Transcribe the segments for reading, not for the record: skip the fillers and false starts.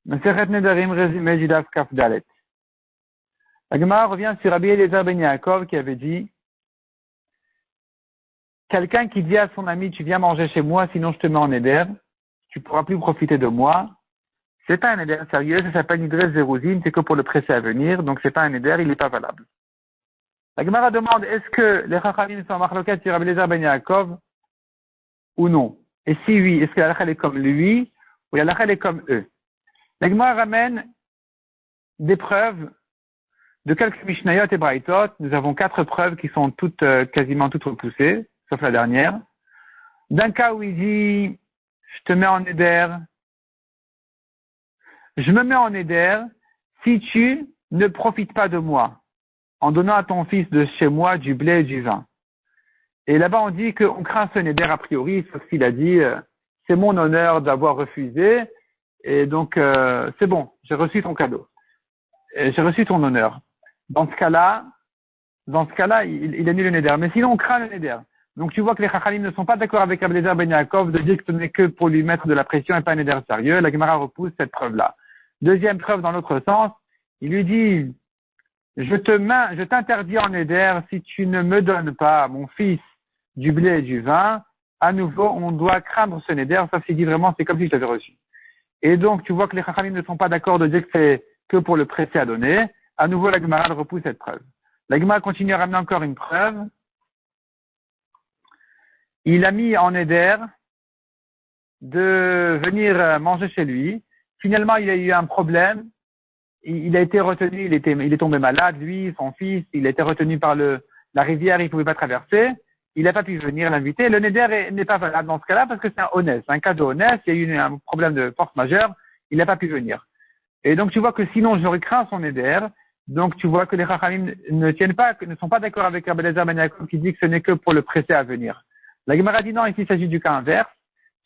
Masechet Nedarim, résumé du Daf Kaf Dalet. La Gemara revient sur Rabbi Eliezer ben Yaakov qui avait dit quelqu'un qui dit à son ami tu viens manger chez moi sinon je te mets en éder, tu pourras plus profiter de moi. C'est pas un éder sérieux, ça s'appelle Nidrez Zeruzin, c'est que pour le presser à venir, donc c'est pas un éder, il n'est pas valable. La Gemara demande est-ce que les Chachamim sont en marloquette sur Rabbi Eliezer ben Yaakov ou non? Et si oui, est-ce que la halakha est comme lui ou la halakha est comme eux? La Gemara ramène des preuves de quelques Mishnayot et Braithot. Nous avons 4 preuves qui sont toutes, quasiment toutes repoussées, sauf la dernière. D'un cas où il dit, je te mets en éder, je me mets en éder si tu ne profites pas de moi, en donnant à ton fils de chez moi du blé et du vin. Et là-bas, on dit qu'on craint ce néder a priori, sauf qu'il a dit, c'est mon honneur d'avoir refusé, et donc, c'est bon, j'ai reçu ton cadeau. Et j'ai reçu ton honneur. Dans ce cas-là, il annule le néder. Mais sinon, on craint le néder. Donc, tu vois que les Chachamim ne sont pas d'accord avec Rabbi Eliezer ben Yaakov de dire que ce n'est que pour lui mettre de la pression et pas un néder sérieux. La Gemara repousse cette preuve-là. Deuxième preuve dans l'autre sens, il lui dit, je t'interdis en néder si tu ne me donnes pas, mon fils, du blé et du vin. À nouveau, on doit craindre ce néder, sauf s'il dit vraiment, c'est comme si je t'avais reçu. Et donc, tu vois que les Chachamim ne sont pas d'accord de dire que c'est que pour le presser à donner. À nouveau, la Gemara repousse cette preuve. La Gemara continue à ramener encore une preuve. Il a mis en éder de venir manger chez lui. Finalement, il a eu un problème. Il a été retenu, il est tombé malade, lui, son fils. Il a été retenu par la rivière, il ne pouvait pas traverser. Il n'a pas pu venir l'inviter. Le néder n'est pas valable dans ce cas-là parce que c'est un honnête, un cadeau honnête. Il y a eu un problème de force majeure. Il n'a pas pu venir. Et donc, tu vois que sinon, j'aurais craint son néder. Donc, tu vois que les Chachamim ne sont pas d'accord avec Rabbi Eliezer ben Yaakov qui dit que ce n'est que pour le presser à venir. La Gemara dit non, ici, il s'agit du cas inverse.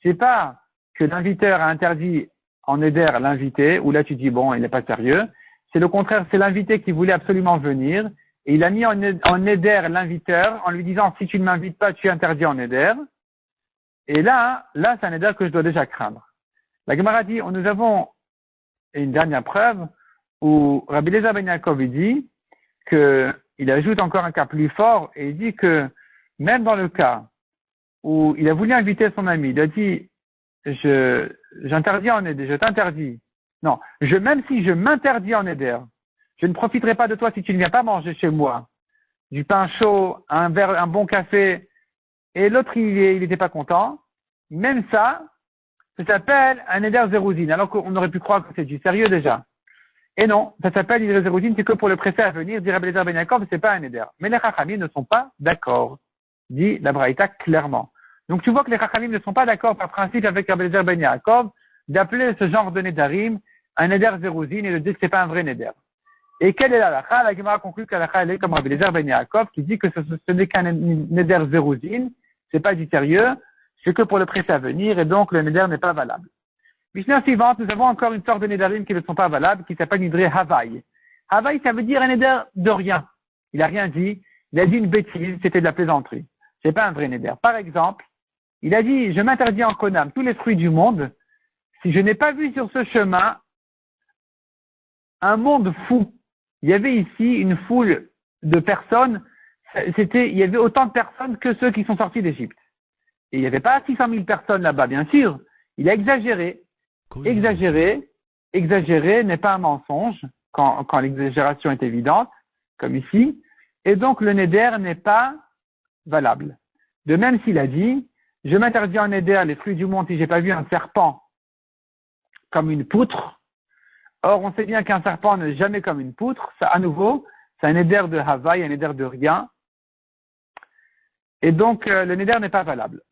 C'est pas que l'inviteur a interdit en néder l'invité, où là, tu dis, bon, il n'est pas sérieux. C'est le contraire, c'est l'invité qui voulait absolument venir. Et il a mis en néder l'inviteur en lui disant, si tu ne m'invites pas, tu es interdit en néder. Et là, c'est un néder que je dois déjà craindre. La Gemara dit, nous avons une dernière preuve où Rabbi Eliezer ben Yaakov dit qu'il ajoute encore un cas plus fort et il dit que même dans le cas où il a voulu inviter son ami, il a dit, j'interdis en éder, je t'interdis. Non, même si je m'interdis en éder, je ne profiterai pas de toi si tu ne viens pas manger chez moi du pain chaud, un bon café, et l'autre il n'était pas content. Même ça s'appelle un éder zérouzine, alors qu'on aurait pu croire que c'est du sérieux déjà. Et non, ça s'appelle éder zérouzine, c'est que pour le presser à venir, dit Rabbi Eliezer ben Yaakov, c'est pas un éder. Mais les Chachamim ne sont pas d'accord, dit la Braïta clairement. Donc tu vois que les Chachamim ne sont pas d'accord par principe avec Rabbi Eliezer ben Yaakov d'appeler ce genre de nédarim un éder zérouzine et de dire que c'est pas un vrai néder. Et quelle est la halakha? La Gemara conclut que la halakha elle est comme Rabbi Eliezer ben Yaakov qui dit que ce n'est qu'un néder zérouzine, c'est pas du sérieux, c'est que pour le presser à venir et donc le néder n'est pas valable. Mishnah suivante, nous avons encore une sorte de nédarim qui ne sont pas valables, qui s'appelle nidré Havaï. Havaï, ça veut dire un néder de rien. Il a rien dit, il a dit une bêtise, c'était de la plaisanterie. C'est pas un vrai néder. Par exemple, il a dit, je m'interdis en Konam tous les fruits du monde, si je n'ai pas vu sur ce chemin un monde fou. Il y avait ici une foule de personnes, il y avait autant de personnes que ceux qui sont sortis d'Égypte. Et il n'y avait pas 600 000 personnes là-bas, bien sûr. Il a exagéré. Exagérer n'est pas un mensonge quand l'exagération est évidente, comme ici. Et donc le néder n'est pas valable. De même s'il a dit, je m'interdis en néder les fruits du monde si j'ai pas vu un serpent comme une poutre. Or, on sait bien qu'un serpent n'est jamais comme une poutre. Ça, à nouveau, c'est un néder de Havaï, un néder de rien. Et donc, le néder n'est pas valable.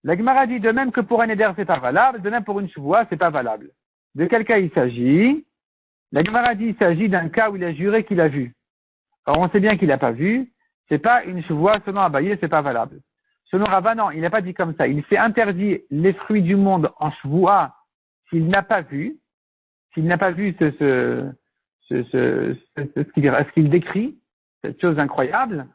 La Gemara dit de même que pour un néder c'est pas valable, de même pour une chevoua c'est pas valable. De quel cas il s'agit? La Gemara dit il s'agit d'un cas où il a juré qu'il a vu. Or on sait bien qu'il n'a pas vu, c'est pas une chevoua, selon Abaye c'est pas valable. Selon Rava non, il n'a pas dit comme ça. Il s'est interdit les fruits du monde en chevoua s'il n'a pas vu ce qu'il décrit, cette chose incroyable.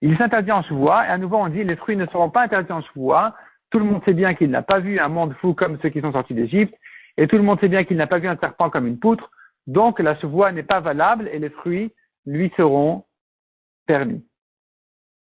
Il s'interdit en chevoua, et à nouveau on dit les fruits ne seront pas interdits en chevoua. Tout le monde sait bien qu'il n'a pas vu un monde fou comme ceux qui sont sortis d'Égypte. et tout le monde sait bien qu'il n'a pas vu un serpent comme une poutre, donc la chevoie n'est pas valable et les fruits lui seront permis.